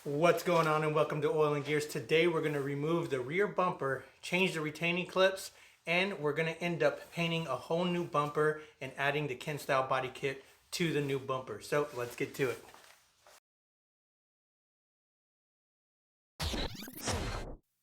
What's going on, and welcome to Oil and Gears. Today we're going to remove the rear bumper, change the retaining clips, and we're going to end up painting a whole new bumper and adding the Ken style body kit to the new bumper. So let's get to it.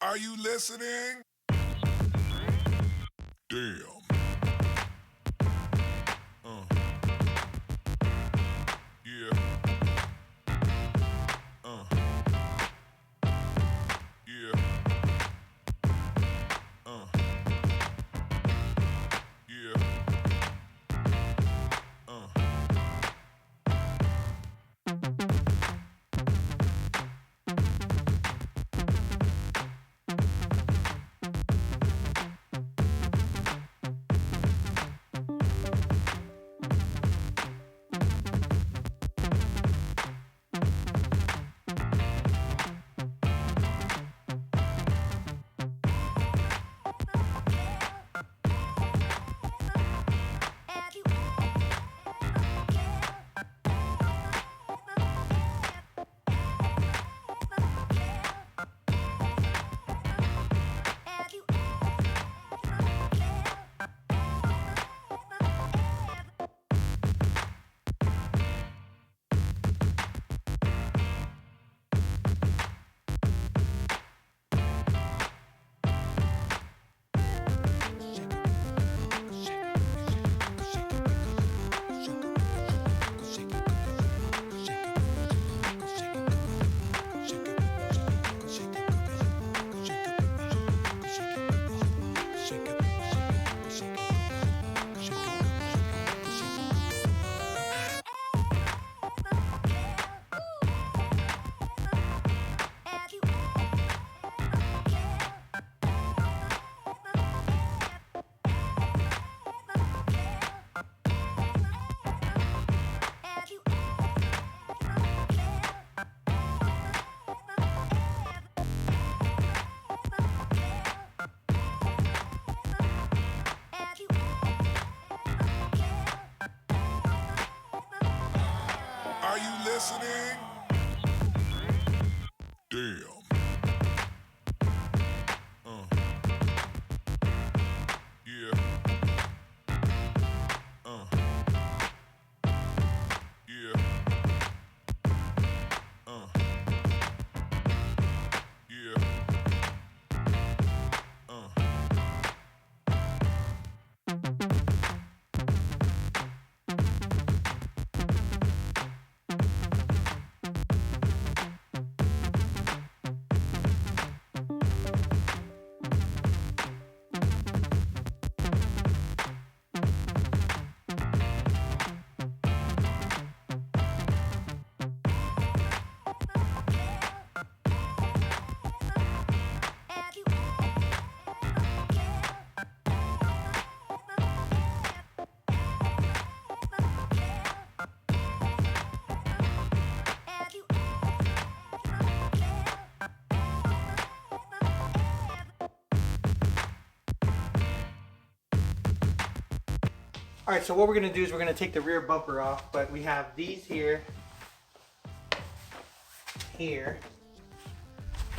Are you listening? Damn. Yeah. Yeah. Yeah. Are you listening? Damn. Yeah. Yeah. Yeah. All right, so what we're going to do is we're going to take the rear bumper off, but we have these here,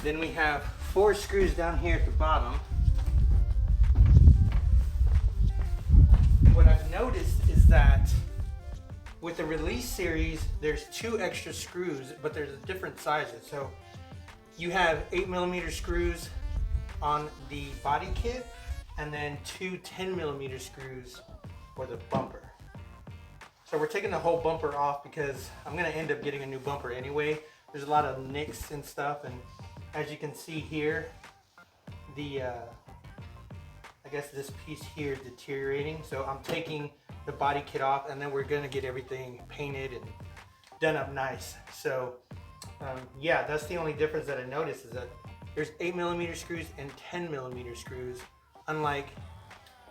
then we have 4 screws down here at the bottom. What I've noticed is that with the release series, there's 2 extra screws, but there's different sizes. So you have 8mm screws on the body kit, and then 2 10mm screws for the bumper. So we're taking the whole bumper off because I'm gonna end up getting a new bumper anyway. There's a lot of nicks and stuff, and as you can see here, the I guess this piece here is deteriorating. So I'm taking the body kit off, and then we're gonna get everything painted and done up nice. So yeah, that's the only difference that I noticed, is that there's 8mm screws and 10mm screws, unlike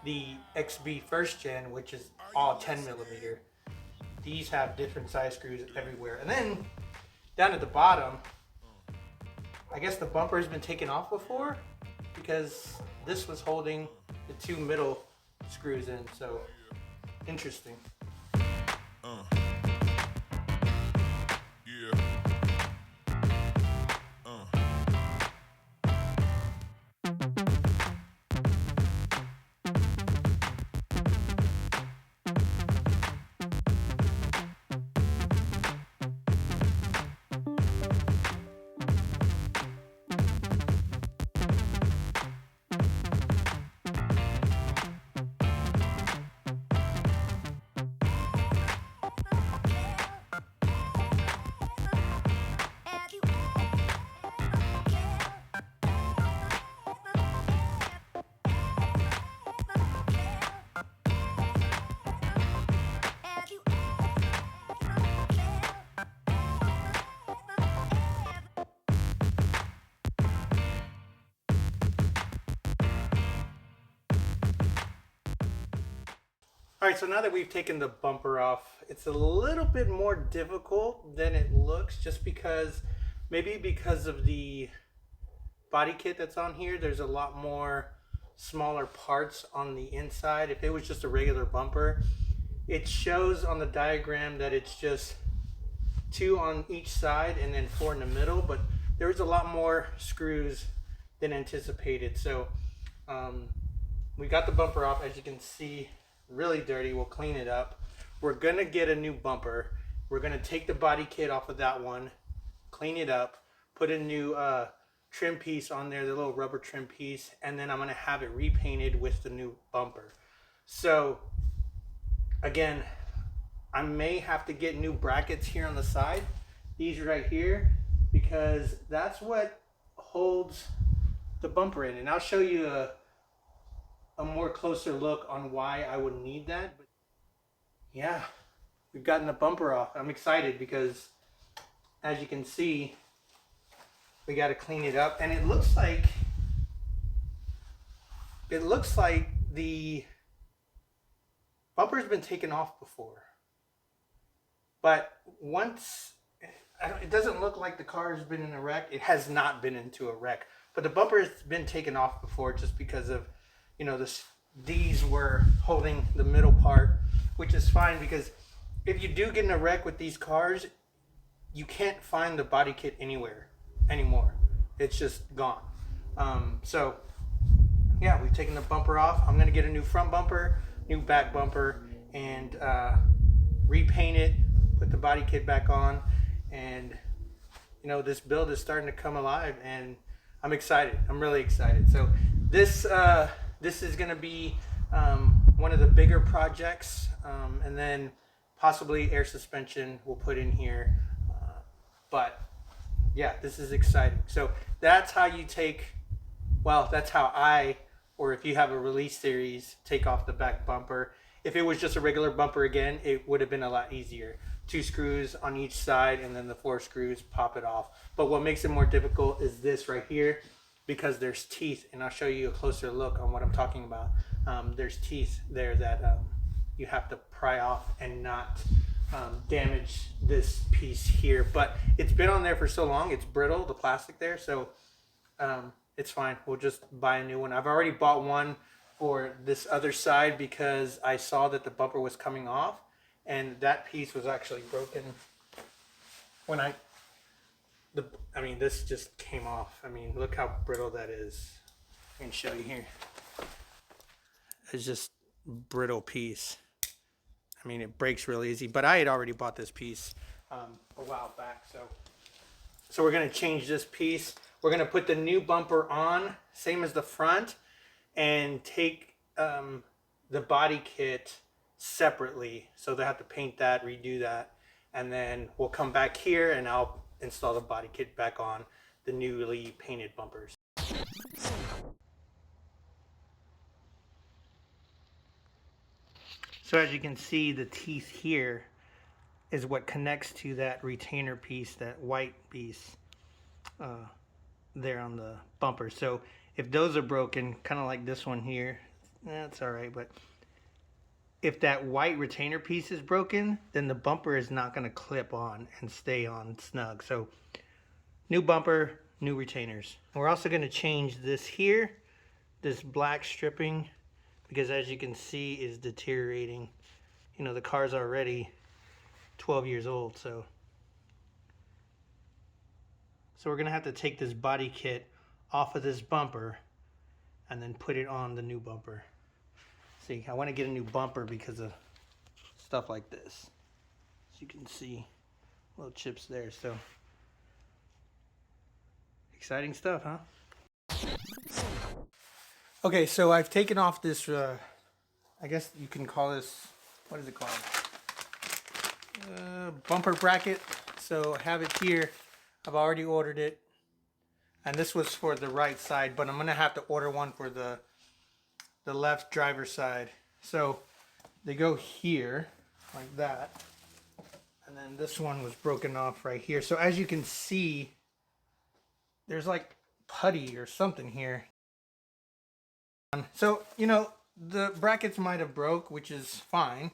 the XB first gen, which is all 10mm. These have different size screws everywhere. And then down at the bottom, I guess the bumper has been taken off before, because this was holding the 2 middle screws in. So interesting. Yeah. All right, so now that we've taken the bumper off, it's a little bit more difficult than it looks, just because, maybe because of the body kit that's on here, there's a lot more smaller parts on the inside. If it was just a regular bumper, it shows on the diagram that it's just 2 on each side and then 4 in the middle, but there was a lot more screws than anticipated. So we got the bumper off, as you can see, really dirty. We'll clean it up. We're gonna get a new bumper. We're gonna take the body kit off of that one, clean it up, put a new trim piece on there, the little rubber trim piece, and then I'm gonna have it repainted with the new bumper. So again, I may have to get new brackets here on the side, these right here, because that's what holds the bumper in. And I'll show you a more closer look on why I would need that. But yeah, we've gotten the bumper off. I'm excited because, as you can see, we got to clean it up, and it looks like the bumper's been taken off before. But once, it doesn't look like the car has been in a wreck. It has not been into a wreck, but the bumper has been taken off before, just because of, you know, these were holding the middle part, which is fine, because if you do get in a wreck with these cars, you can't find the body kit anywhere anymore. It's just gone. So yeah, we've taken the bumper off. I'm gonna get a new front bumper, new back bumper, and repaint it, put the body kit back on, and you know, this build is starting to come alive, and I'm excited. I'm really excited. So this is gonna be one of the bigger projects, and then possibly air suspension we'll put in here, but yeah, this is exciting. So that's how you that's how I, or if you have a release series, take off the back bumper. If it was just a regular bumper, again, it would have been a lot easier. 2 screws on each side, and then the 4 screws, pop it off. But what makes it more difficult is this right here, because there's teeth, and I'll show you a closer look on what I'm talking about. There's teeth there that you have to pry off and not damage this piece here. But it's been on there for so long, it's brittle, the plastic there, so it's fine. We'll just buy a new one. I've already bought one for this other side because I saw that the bumper was coming off, and that piece was actually broken when this just came off. I mean, look how brittle that is. I can show you here. It's just brittle piece. I mean, it breaks real easy, but I had already bought this piece a while back. So we're gonna change this piece. We're gonna put the new bumper on, same as the front, and take the body kit separately. So they have to paint that, redo that, and then we'll come back here and I'll install the body kit back on the newly painted bumpers. So as you can see, the teeth here is what connects to that retainer piece, that white piece there on the bumper. So if those are broken, kind of like this one here, that's all right. But if that white retainer piece is broken, then the bumper is not going to clip on and stay on snug. So new bumper, new retainers. We're also going to change this here, this black stripping, because as you can see, is deteriorating. You know, the car's already 12 years old, so we're gonna have to take this body kit off of this bumper and then put it on the new bumper. See, I want to get a new bumper because of stuff like this. As you can see, little chips there. So exciting stuff, huh? Okay, so I've taken off this, I guess you can call this, what is it called? Bumper bracket. So I have it here. I've already ordered it. And this was for the right side, but I'm going to have to order one for the left driver's side. So they go here, like that. And then this one was broken off right here. So as you can see, there's like putty or something here. So, you know, the brackets might have broke, which is fine,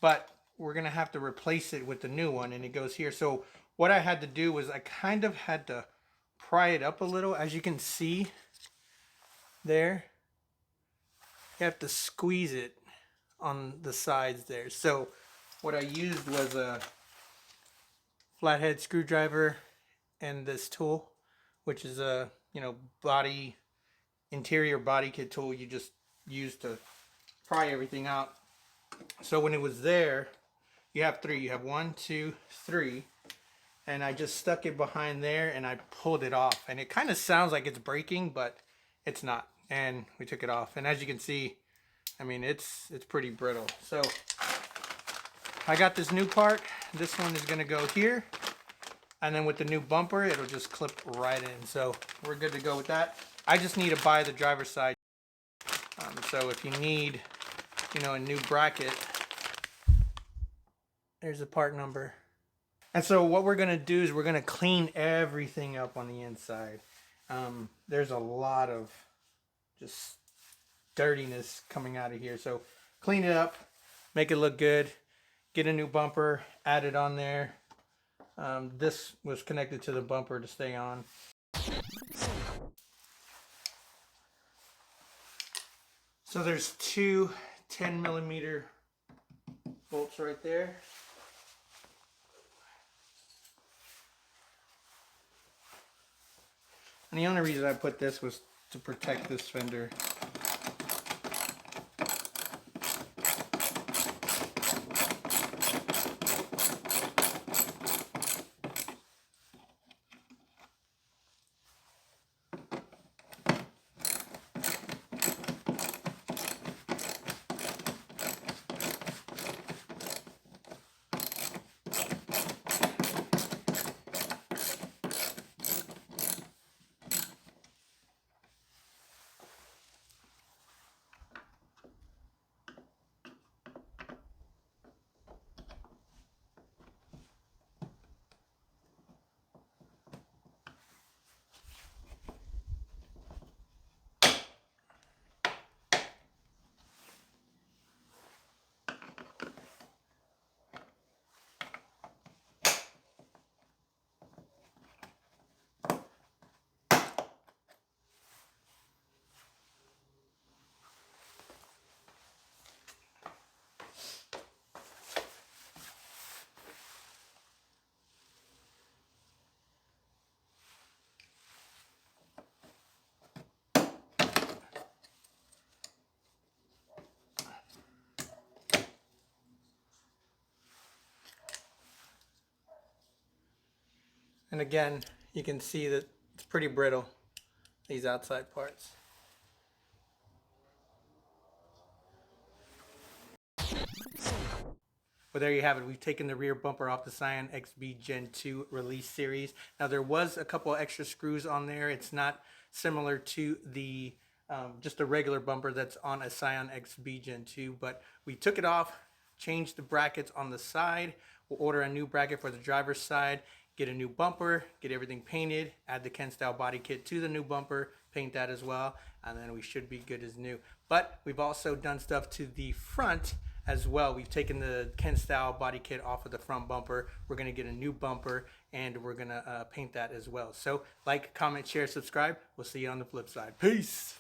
but we're gonna have to replace it with the new one, and it goes here. So what I had to do was I kind of had to pry it up a little. As you can see there, you have to squeeze it on the sides there. So what I used was a flathead screwdriver and this tool, which is a interior body kit tool you just use to pry everything out. So when it was there, you have three. You have 1, 2, 3, and I just stuck it behind there and I pulled it off. And it kind of sounds like it's breaking, but it's not. And we took it off. And as you can see, I mean, it's pretty brittle. So I got this new part. This one is going to go here. And then with the new bumper, it'll just clip right in. So we're good to go with that. I just need to buy the driver's side. So if you need, a new bracket, there's the part number. And so what we're going to do is we're going to clean everything up on the inside. There's a lot of just dirtiness coming out of here. So clean it up, make it look good, get a new bumper, add it on there. This was connected to the bumper to stay on. So there's two 10mm bolts right there. And the only reason I put this was to protect this fender. And again, you can see that it's pretty brittle, these outside parts. Well, there you have it. We've taken the rear bumper off the SCION XB Gen 2 release series. Now there was a couple extra screws on there. It's not similar to the just a regular bumper that's on a SCION XB Gen 2, but we took it off, changed the brackets on the side. We'll order a new bracket for the driver's side, get a new bumper, get everything painted, add the Ken style body kit to the new bumper, paint that as well, and then we should be good as new. But we've also done stuff to the front as well. We've taken the Ken style body kit off of the front bumper. We're gonna get a new bumper and we're gonna paint that as well. So like, comment, share, subscribe. We'll see you on the flip side. Peace.